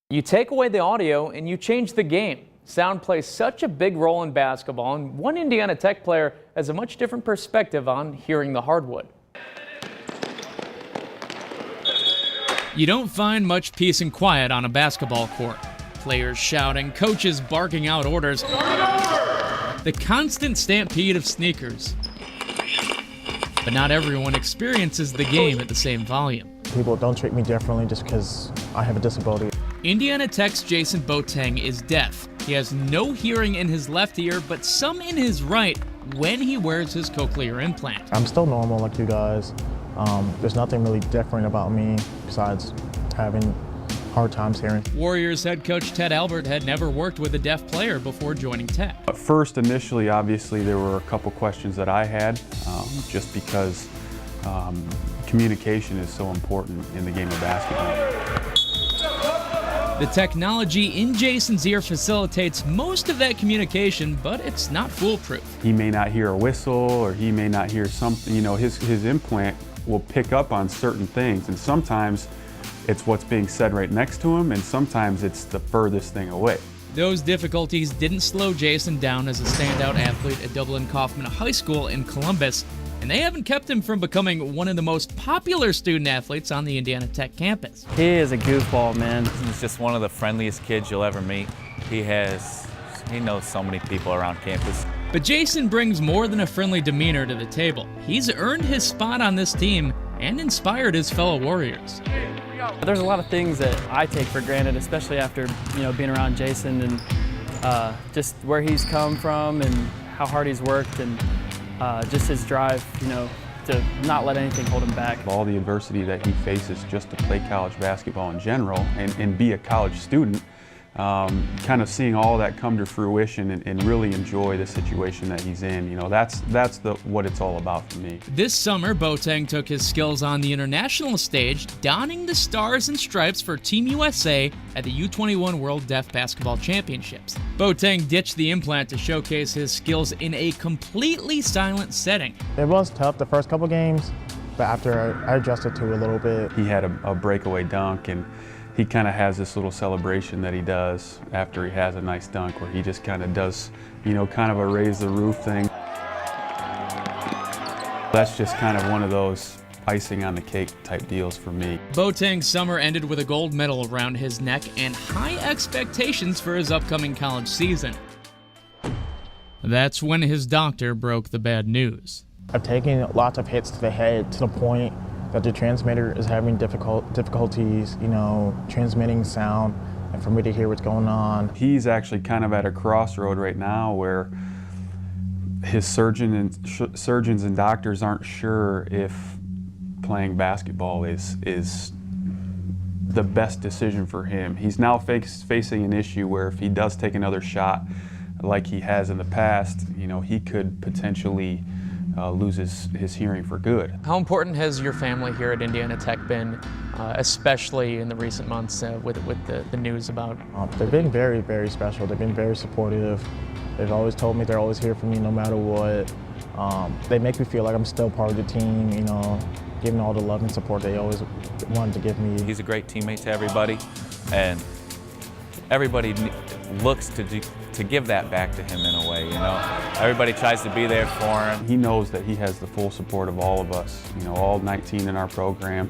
You take away the audio and you change the game. Sound plays such a big role in basketball, and one Indiana Tech player has a much different perspective on hearing the hardwood. You don't find much peace and quiet on a basketball court. Players shouting, coaches barking out orders, the constant stampede of sneakers. But not everyone experiences the game at the same volume. People don't treat me differently just because I have a disability. Indiana Tech's Jason Boateng is deaf. He has no hearing in his left ear, but some in his right when he wears his cochlear implant. I'm still normal like you guys. There's nothing really different about me besides having hard times hearing. Warriors head coach Ted Albert had never worked with a deaf player before joining Tech. At first, initially, obviously, there were a couple questions that I had, just because communication is so important in the game of basketball. The technology in Jason's ear facilitates most of that communication, but it's not foolproof. He may not hear a whistle, or he may not hear something, you know, his implant will pick up on certain things, and sometimes it's what's being said right next to him, and sometimes it's the furthest thing away. Those difficulties didn't slow Jason down as a standout athlete at Dublin Kaufman High School in Columbus, and they haven't kept him from becoming one of the most popular student athletes on the Indiana Tech campus. He is a goofball, man. He's just one of the friendliest kids you'll ever meet. He knows so many people around campus. But Jason brings more than a friendly demeanor to the table. He's earned his spot on this team and inspired his fellow Warriors. There's a lot of things that I take for granted, especially after being around Jason and just where he's come from and how hard he's worked and just his drive, to not let anything hold him back. All the adversity that he faces just to play college basketball in general and be a college student, kind of seeing all that come to fruition and really enjoy the situation that he's in, that's what it's all about for me. This summer, Boateng took his skills on the international stage, donning the stars and stripes for Team USA at the U21 World Deaf Basketball Championships. Boateng ditched the implant to showcase his skills in a completely silent setting. It was tough the first couple games, but after I adjusted to it a little bit. He had a breakaway dunk, and he kind of has this little celebration that he does after he has a nice dunk where he just kind of does, kind of a raise the roof thing. That's just kind of one of those icing on the cake type deals for me. Boateng's summer ended with a gold medal around his neck and high expectations for his upcoming college season. That's when his doctor broke the bad news. I've taken lots of hits to the head to the point that the transmitter is having difficulties, transmitting sound and for me to hear what's going on. He's actually kind of at a crossroad right now where his surgeons and doctors aren't sure if playing basketball is the best decision for him. He's now facing an issue where if he does take another shot like he has in the past, he could potentially lose his hearing for good. How important has your family here at Indiana Tech been, especially in the recent months with the news about? They've been very, very special. They've been very supportive. They've always told me they're always here for me no matter what. They make me feel like I'm still part of the team, giving all the love and support they always wanted to give me. He's a great teammate to everybody, and everybody looks to give that back to him in a way, Everybody tries to be there for him. He knows that he has the full support of all of us, all 19 in our program.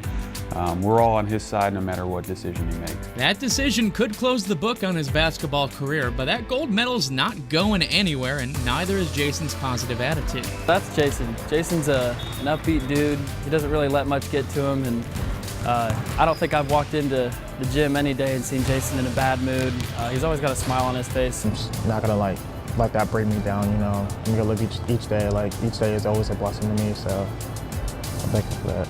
We're all on his side no matter what decision he makes. That decision could close the book on his basketball career, but that gold medal's not going anywhere, and neither is Jason's positive attitude. That's Jason. Jason's an upbeat dude. He doesn't really let much get to him, and I don't think I've walked into the gym any day and seen Jason in a bad mood. He's always got a smile on his face. I'm just not gonna let that bring me down, I'm gonna live each day. Each day is always a blessing to me, so I'm thankful for that.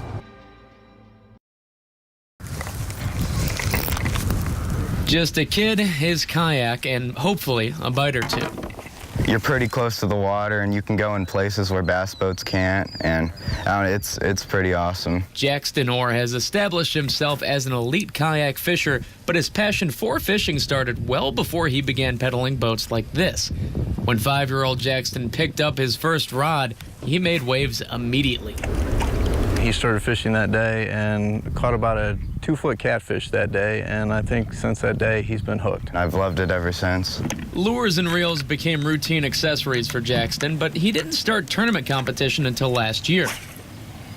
Just a kid, his kayak, and hopefully a bite or two. You're pretty close to the water, and you can go in places where bass boats can't, and it's pretty awesome. Jackson Orr has established himself as an elite kayak fisher, but his passion for fishing started well before he began pedaling boats like this. When 5-year-old Jackson picked up his first rod, he made waves immediately. He started fishing that day and caught about a 2-foot catfish that day, and I think since that day he's been hooked. I've loved it ever since. Lures and reels became routine accessories for Jackson, but he didn't start tournament competition until last year.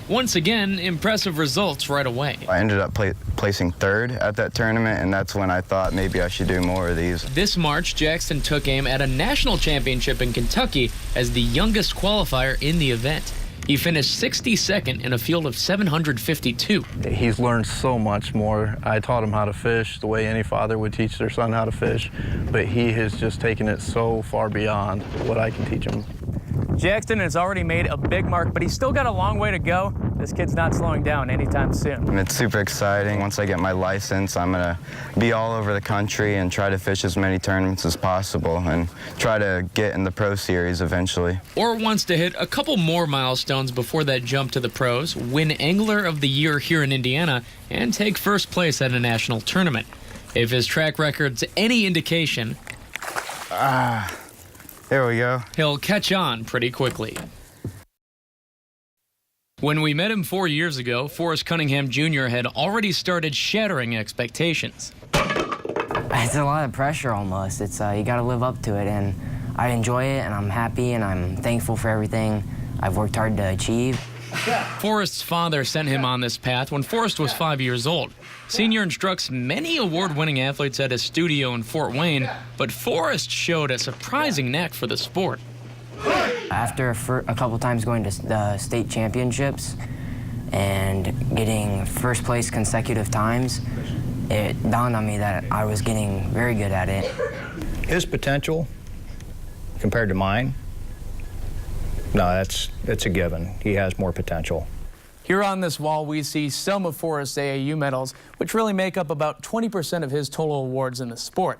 Once again, impressive results right away. I ended up placing 3rd at that tournament, and that's when I thought maybe I should do more of these. This March, Jackson took aim at a national championship in Kentucky as the youngest qualifier in the event. He finished 62nd in a field of 752. He's learned so much more. I taught him how to fish the way any father would teach their son how to fish, but he has just taken it so far beyond what I can teach him. Jackson has already made a big mark, but he's still got a long way to go. This kid's not slowing down anytime soon. And it's super exciting. Once I get my license, I'm going to be all over the country and try to fish as many tournaments as possible and try to get in the pro series eventually. Or wants to hit a couple more milestones before that jump to the pros, win Angler of the Year here in Indiana, and take first place at a national tournament. If his track record's any indication, there we go. He'll catch on pretty quickly. When we met him 4 years ago, Forrest Cunningham Jr. had already started shattering expectations. It's a lot of pressure almost. It's you got to live up to it, and I enjoy it, and I'm happy, and I'm thankful for everything I've worked hard to achieve. Forrest's father sent him on this path when Forrest was 5 years old. Senior instructs many award-winning athletes at his studio in Fort Wayne, but Forrest showed a surprising knack for the sport. After a couple times going to the state championships and getting first place consecutive times, it dawned on me that I was getting very good at it. His potential compared to mine, no, it's a given. He has more potential. Here on this wall, we see some of Forrest's AAU medals, which really make up about 20% of his total awards in the sport.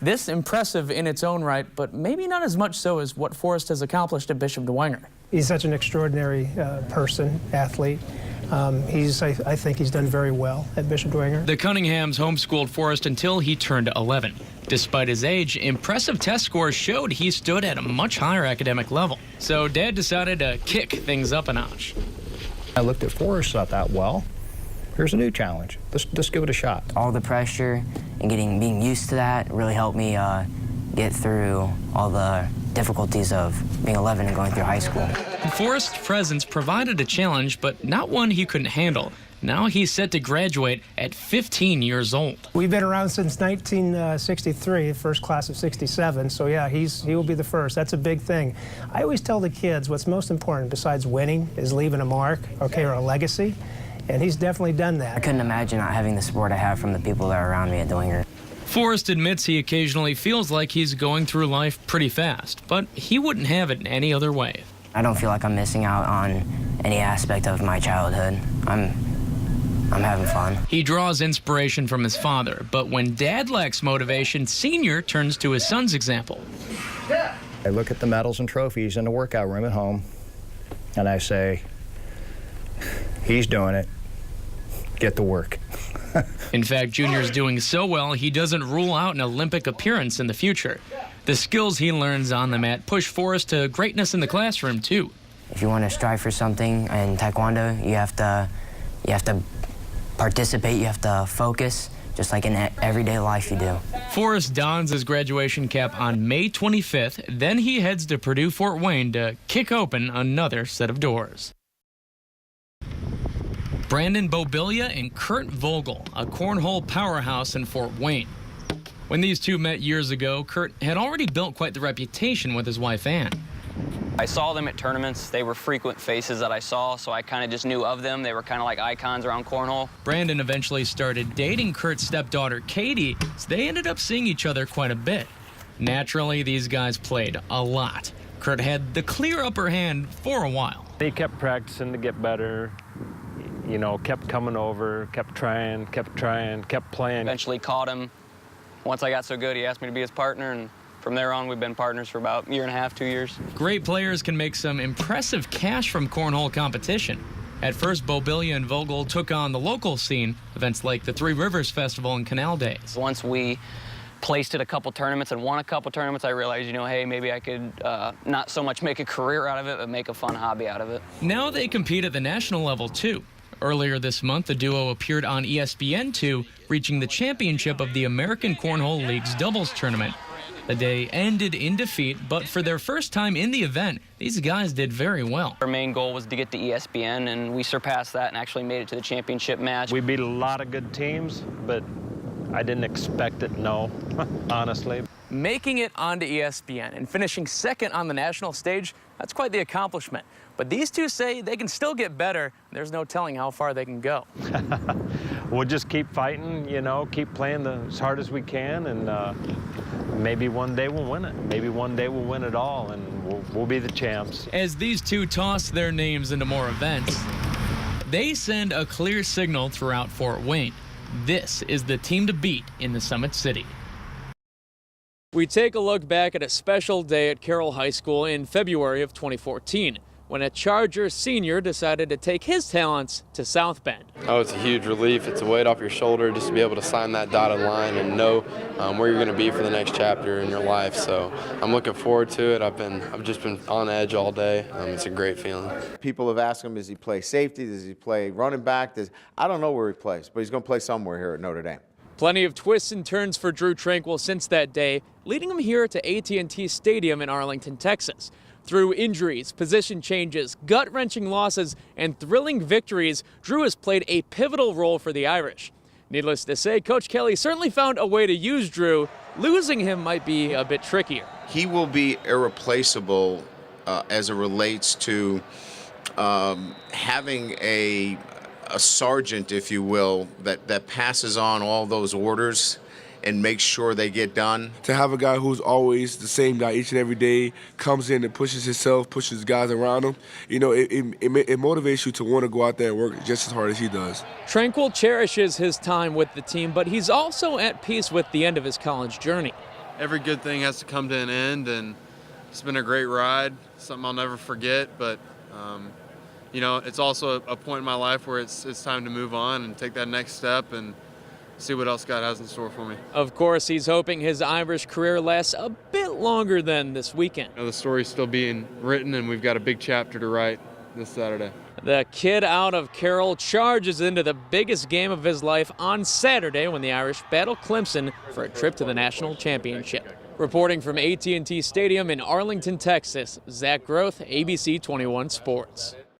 This impressive in its own right, but maybe not as much so as what Forrest has accomplished at Bishop Dwenger. He's such an extraordinary person, athlete. I think he's done very well at Bishop Dwenger. The Cunninghams homeschooled Forrest until he turned 11. Despite his age, impressive test scores showed he stood at a much higher academic level. So Dad decided to kick things up a notch. I looked at Forrest, thought that, well, here's a new challenge. Let's give it a shot. All the pressure and being used to that really helped me get through all the difficulties of being 11 and going through high school. Forrest's presence provided a challenge, but not one he couldn't handle. Now he's set to graduate at 15 years old. We've been around since 1963, first class of 67, so yeah, he will be the first. That's a big thing. I always tell the kids what's most important besides winning is leaving a mark, okay, or a legacy, and he's definitely done that. I couldn't imagine not having the support I have from the people that are around me at Dwenger. Forrest admits he occasionally feels like he's going through life pretty fast, but he wouldn't have it any other way. I don't feel like I'm missing out on any aspect of my childhood. I'm having fun. He draws inspiration from his father, but when Dad lacks motivation, Senior turns to his son's example. I look at the medals and trophies in the workout room at home, and I say, he's doing it. Get to work. In fact, Junior's doing so well, he doesn't rule out an Olympic appearance in the future. The skills he learns on the mat push Forrest to greatness in the classroom, too. If you want to strive for something in Taekwondo, you have to participate, you have to focus, just like in everyday life you do. Forrest dons his graduation cap on May 25th, then he heads to Purdue Fort Wayne to kick open another set of doors. Brandon Bobilia and Kurt Vogel, a cornhole powerhouse in Fort Wayne. When these two met years ago, Kurt had already built quite the reputation with his wife, Ann. I saw them at tournaments. They were frequent faces that I saw, so I kind of just knew of them. They were kind of like icons around cornhole. Brandon eventually started dating Kurt's stepdaughter, Katie, so they ended up seeing each other quite a bit. Naturally, these guys played a lot. Kurt had the clear upper hand for a while. He kept practicing to get better, you know, kept coming over, kept trying, kept playing. Eventually caught him. Once I got so good, he asked me to be his partner, and from there on, we've been partners for about a year and a half, 2 years. Great players can make some impressive cash from cornhole competition. At first, Bobilia and Vogel took on the local scene, events like the Three Rivers Festival and Canal Days. Once we placed at a couple tournaments and won a couple tournaments, I realized, you know, hey, maybe I could not so much make a career out of it, but make a fun hobby out of it. Now they compete at the national level, too. Earlier this month, the duo appeared on ESPN2, reaching the championship of the American Cornhole League's doubles tournament. The day ended in defeat, but for their first time in the event, these guys did very well. Our main goal was to get to ESPN, and we surpassed that and actually made it to the championship match. We beat a lot of good teams, but I didn't expect it, no, honestly. Making it onto ESPN and finishing second on the national stage, that's quite the accomplishment. But these two say they can still get better. There's no telling how far they can go. We'll just keep fighting, you know, keep playing as hard as we can, and maybe one day we'll win it. Maybe one day we'll win it all, and we'll be the champs. As these two toss their names into more events, they send a clear signal throughout Fort Wayne. This is the team to beat in the Summit City. We take a look back at a special day at Carroll High School in February of 2014, when a Charger senior decided to take his talents to South Bend. Oh, it's a huge relief. It's a weight off your shoulder just to be able to sign that dotted line and know where you're going to be for the next chapter in your life. So I'm looking forward to it. I've just been on edge all day. It's a great feeling. People have asked him, does he play safety? Does he play running back? I don't know where he plays, but he's going to play somewhere here at Notre Dame. Plenty of twists and turns for Drew Tranquil since that day, leading him here to AT&T Stadium in Arlington, Texas. Through injuries, position changes, gut-wrenching losses, and thrilling victories, Drew has played a pivotal role for the Irish. Needless to say, Coach Kelly certainly found a way to use Drew. Losing him might be a bit trickier. He will be irreplaceable as it relates to having a sergeant, if you will, that passes on all those orders and makes sure they get done. To have a guy who's always the same guy each and every day, comes in and pushes himself, pushes guys around him, you know, it motivates you to want to go out there and work just as hard as he does. Tranquil cherishes his time with the team, but he's also at peace with the end of his college journey. Every good thing has to come to an end, and it's been a great ride, something I'll never forget, but you know, it's also a point in my life where it's time to move on and take that next step and see what else God has in store for me. Of course, he's hoping his Irish career lasts a bit longer than this weekend. You know, the story's still being written, and we've got a big chapter to write this Saturday. The kid out of Carroll charges into the biggest game of his life on Saturday when the Irish battle Clemson for a trip to the national championship. Reporting from AT&T Stadium in Arlington, Texas, Zach Groth, ABC21 Sports.